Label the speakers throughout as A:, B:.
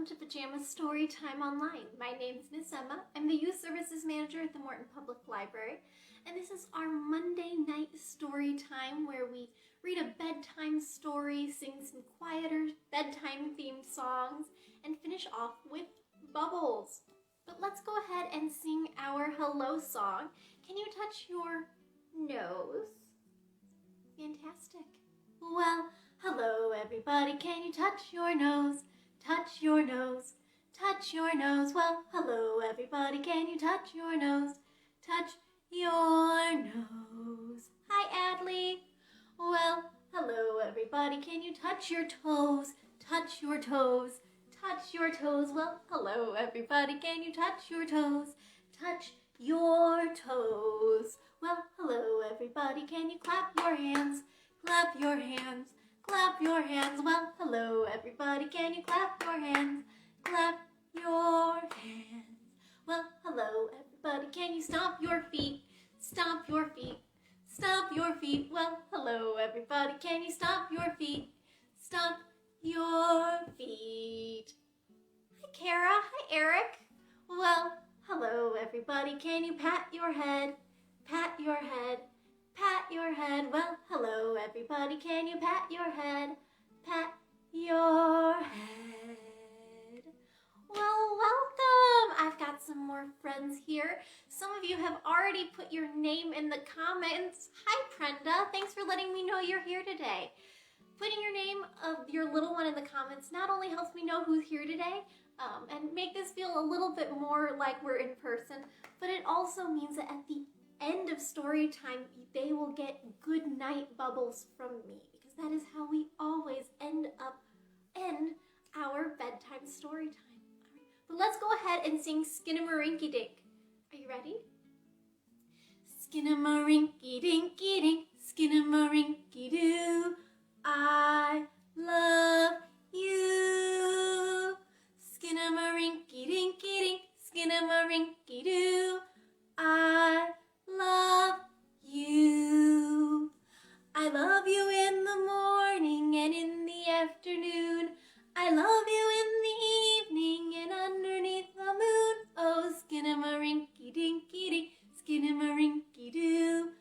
A: welcome to Pajama Storytime Online. My name's Miss Emma. I'm the Youth Services Manager at the Morton Public Library, and this is our Monday night story time where we read a bedtime story, sing some quieter bedtime-themed songs, and finish off with bubbles. But let's go ahead and sing our hello song. Can you touch your nose? Fantastic. Well, hello everybody, can you touch your nose? Touch your nose, touch your nose. Well, hello everybody, can you touch your nose? Touch your nose. Hi Adley. Well, hello everybody, can you touch your toes? Touch your toes, touch your toes. Well, hello everybody, can you touch your toes? Touch your toes. Well, hello everybody, can you clap your hands? Clap your hands, clap your hands. Well, hello everybody, can you clap your hands? Clap your hands. Well, hello everybody, can you stomp your feet? Stomp your feet, stomp your feet. Well, hello everybody, can you stomp your feet? Stomp your feet. Hi Kara, hi Eric. Well, hello everybody, can you pat your head? Pat your head, pat your head. Well, hello everybody, can you pat your head? Pat your head. Well, welcome. I've got some more friends here. Some of you have already put your name in the comments. Hi Prenda, thanks for letting me know you're here today. Putting your name of your little one in the comments not only helps me know who's here today and make this feel a little bit more like we're in person, but it also means that at the end of story time, they will get good night bubbles from me, because that is how we always end our bedtime story time. All right. But let's go ahead and sing Skinnamarink-a-Dink. Are you ready? Skinnamarink-a-dinky-dink, Skinnamarink-a-doo, I love you. Skinnamarink-a-dinky-dink, Skinnamarink-a-doo, I love you. I love you in the morning and in the afternoon. I love you in the evening and underneath the moon. Oh, Skinnamarink-a-dinky-dink, Skinnamarink-a-doo,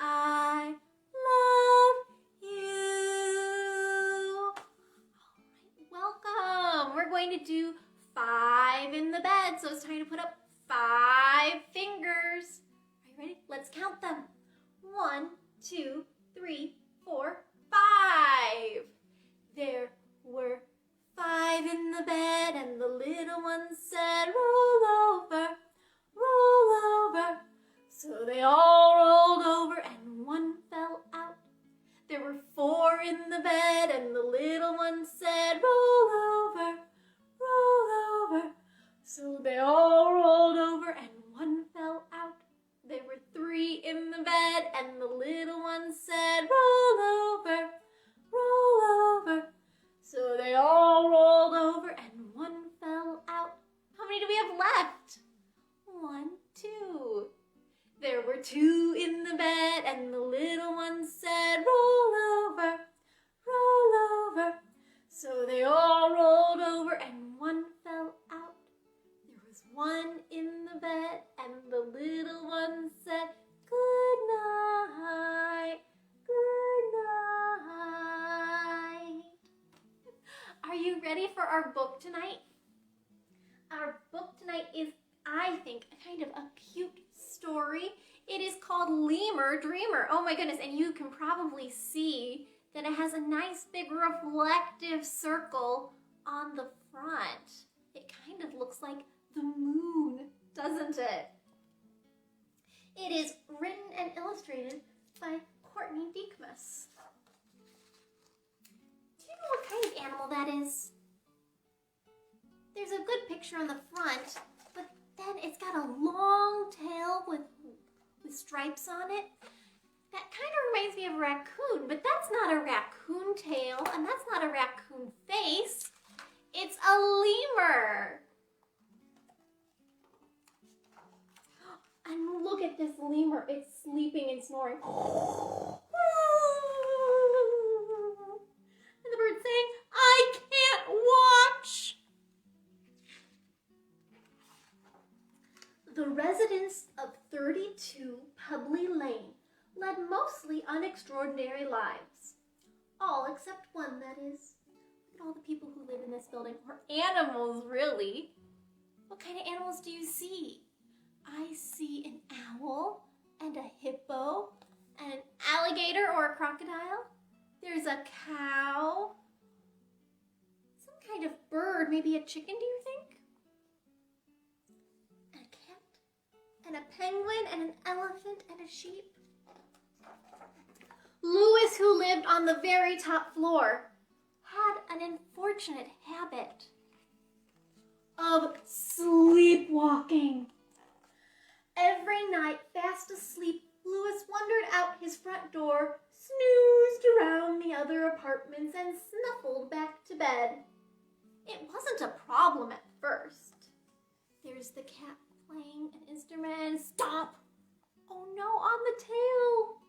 A: I love you. All right, welcome. We're going to do 5 in the bed, so it's time to put up 5 fingers. Ready? Let's count them. 1, 2, 3, 4, 5. There were 5 in the bed, and the little one said, roll over, roll over. So they all rolled over, and one fell out. There were 4 in the bed, and the little one said, roll over, roll over. So they all rolled over, and one fell out. There were 3 in the bed, and the little one said, roll over, roll over. So they all rolled over, and one fell out. How many do we have left? 1, 2. There were 2 in the bed, and the little one said, roll over, roll over. So they all rolled over, and one fell out. There was 1 in the bed, and the little one said, good night, good night. Are you ready for our book tonight? Our book tonight is, I think, a kind of a cute story. It is called Lemur Dreamer. Oh my goodness, and you can probably see that it has a nice big reflective circle on the front. It kind of looks like the moon, doesn't it? It is written and illustrated by Courtney Deekmus. Do you know what kind of animal that is? There's a good picture on the front, but then it's got a long tail with stripes on it. That kind of reminds me of a raccoon, but that's not a raccoon tail, and that's not a raccoon face. It's a lemur. And look at this lemur. It's sleeping and snoring. And the bird's saying, I can't watch. to Pebbly Lane led mostly unextraordinary lives. All except one, that is. Look at all the people who live in this building. Or animals, really. What kind of animals do you see? I see an owl and a hippo and an alligator or a crocodile. There's a cow. Some kind of bird, maybe a chicken, do you think? And a cat and a penguin and an elephant and a sheep. Louis, who lived on the very top floor, had an unfortunate habit of sleepwalking. Every night, fast asleep, Louis wandered out his front door, snoozed around the other apartments, and snuffled back to bed. It wasn't a problem at first. There's the cat playing an instrument. Stop! Oh no, on the tail!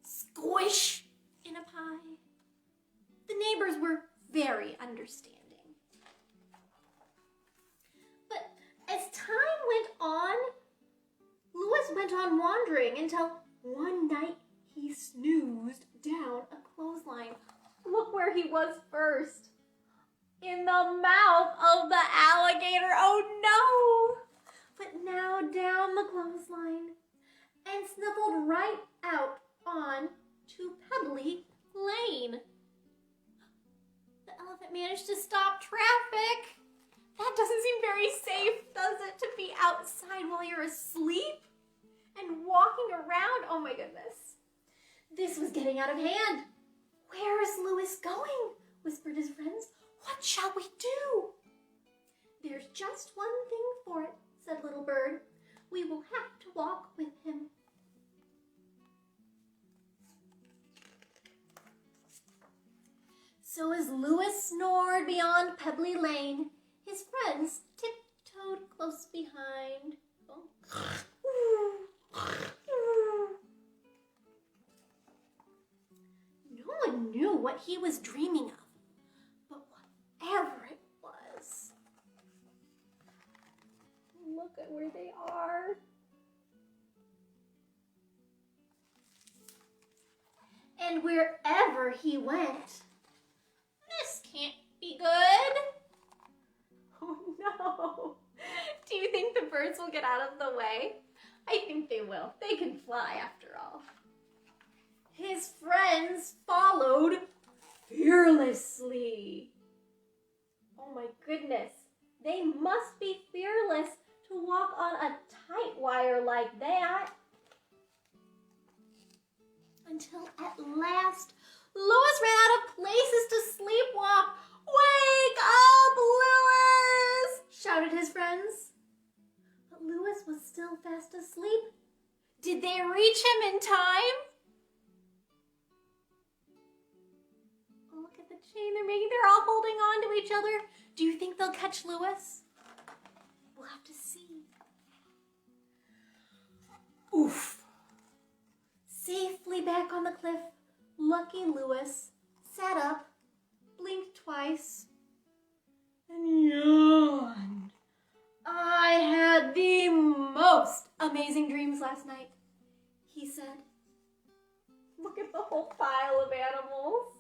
A: Squish in a pie. The neighbors were very understanding. But as time went on, Louis went on wandering until one night he snoozed down a clothesline. Look where he was first. In the mouth of the alligator. Oh no! But now down the clothesline and snuffled right out on to Pebbly Lane. The elephant managed to stop traffic. That doesn't seem very safe, does it, to be outside while you're asleep and walking around? Oh my goodness. This was getting out of hand. Where is Louis going? Whispered his friends. What shall we do? There's just one thing for it, said Little Bird. We will have to walk with him. So as Louis snored beyond Pebbly Lane, his friends tiptoed close behind. No one knew what he was dreaming of, but whatever it was. Look at where they are. And wherever he went, this can't be good. Oh no. Do you think the birds will get out of the way? I think they will. They can fly after all. His friends followed fearlessly. Oh my goodness. They must be fearless to walk on a tight wire like that. Until at last, Louis ran out of places to sleepwalk. Wake up, Louis! Shouted his friends. But Louis was still fast asleep. Did they reach him in time? Oh, look at the chain they're making. They're all holding on to each other. Do you think they'll catch Louis? We'll have to see. Oof. Safely back on the cliff, lucky Louis sat up, blinked twice, and yawned. I had the most amazing dreams last night, he said. Look at the whole pile of animals.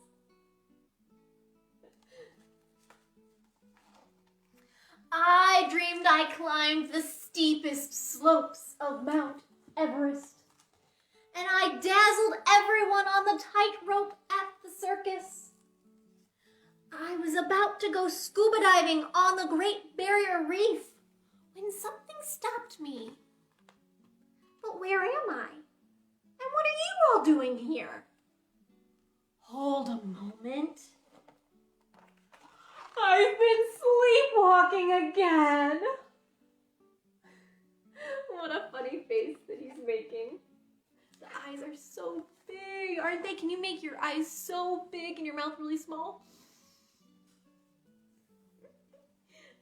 A: I dreamed I climbed the steepest slopes of Mount Everest. And I dazzled everyone on the tightrope at the circus. I was about to go scuba diving on the Great Barrier Reef when something stopped me. But where am I? And what are you all doing here? Hold a moment. I've been sleepwalking again. What a funny face that he's making. The eyes are so big, aren't they? Can you make your eyes so big and your mouth really small?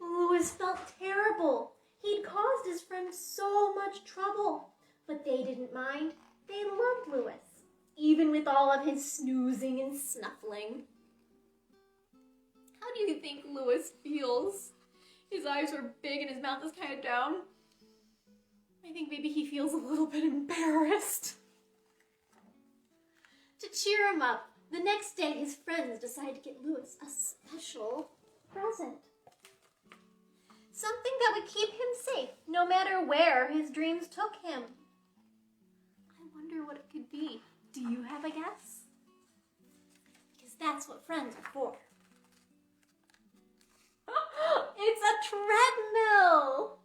A: Louis felt terrible. He'd caused his friends so much trouble, but they didn't mind. They loved Louis, even with all of his snoozing and snuffling. How do you think Louis feels? His eyes are big and his mouth is kind of down. I think maybe he feels a little bit embarrassed. To cheer him up, the next day his friends decide to get Louis a special present. Something that would keep him safe, no matter where his dreams took him. I wonder what it could be. Do you have a guess? Because that's what friends are for. It's a treadmill!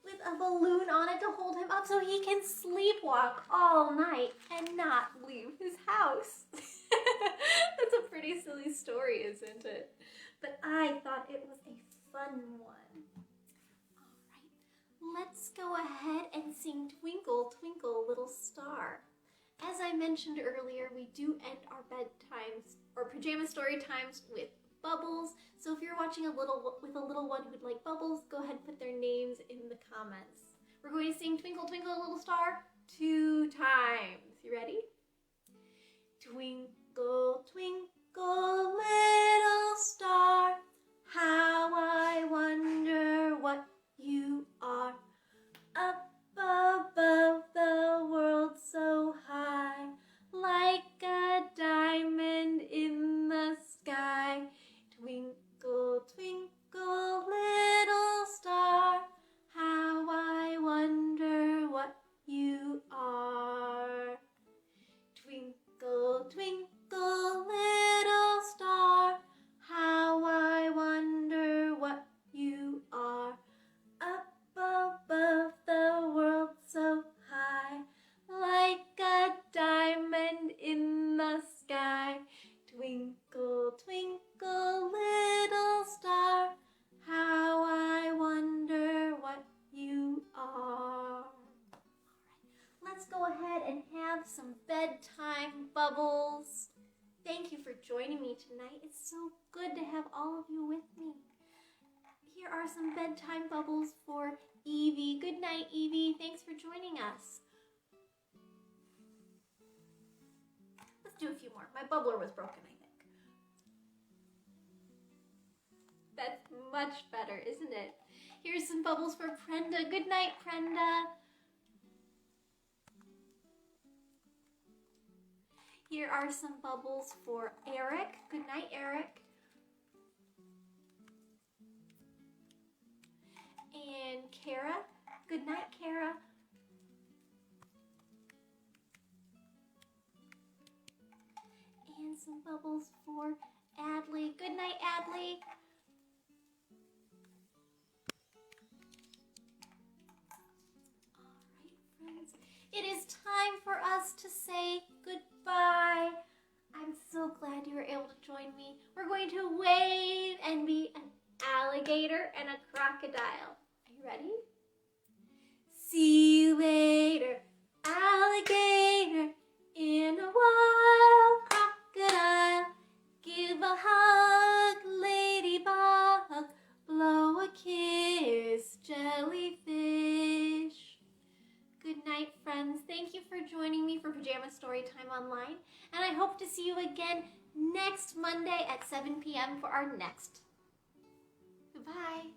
A: With a balloon on it to hold him up so he can sleepwalk all night and not leave his house. That's a pretty silly story, isn't it? But I thought it was a fun one. All right, let's go ahead and sing Twinkle, Twinkle, Little Star. As I mentioned earlier, we do end our bedtimes or pajama story times with bubbles. So if you're watching with a little one who'd like bubbles, go ahead and put their names in the comments. We're going to sing Twinkle, Twinkle, Little Star 2 times. You ready? Twinkle, twinkle, little star, how I wonder what you are. Up above the world so high, like a diamond in the sky. Twinkle, twinkle, little star, how I wonder what you are. Twinkle, twinkle, little star, how I wonder what you are. Up above the world so high, like a diamond in the sky. Twinkle, twinkle, little star, how I wonder what you are. Let's go ahead and have some bedtime bubbles. Thank you for joining me tonight. It's so good to have all of you with me. Here are some bedtime bubbles for Evie. Good night, Evie. Thanks for joining us. Let's do a few more. My bubbler was broken, I think. That's much better, isn't it? Here's some bubbles for Prenda. Good night, Prenda. Here are some bubbles for Eric. Good night, Eric. And Kara. Good night, Kara. And some bubbles for Adley. Good night, Adley. All right, friends. It is time for us to say goodbye. I'm so glad you were able to join me. We're going to wave and be an alligator and a crocodile. Are you ready? See you later, alligator, in a wild crocodile. Give a hug, ladybug, blow a kiss, jellyfish. Good night, friends. Thank you for joining me for Pajama Storytime Online, and I hope to see you again next Monday at 7 p.m. for our next. Goodbye.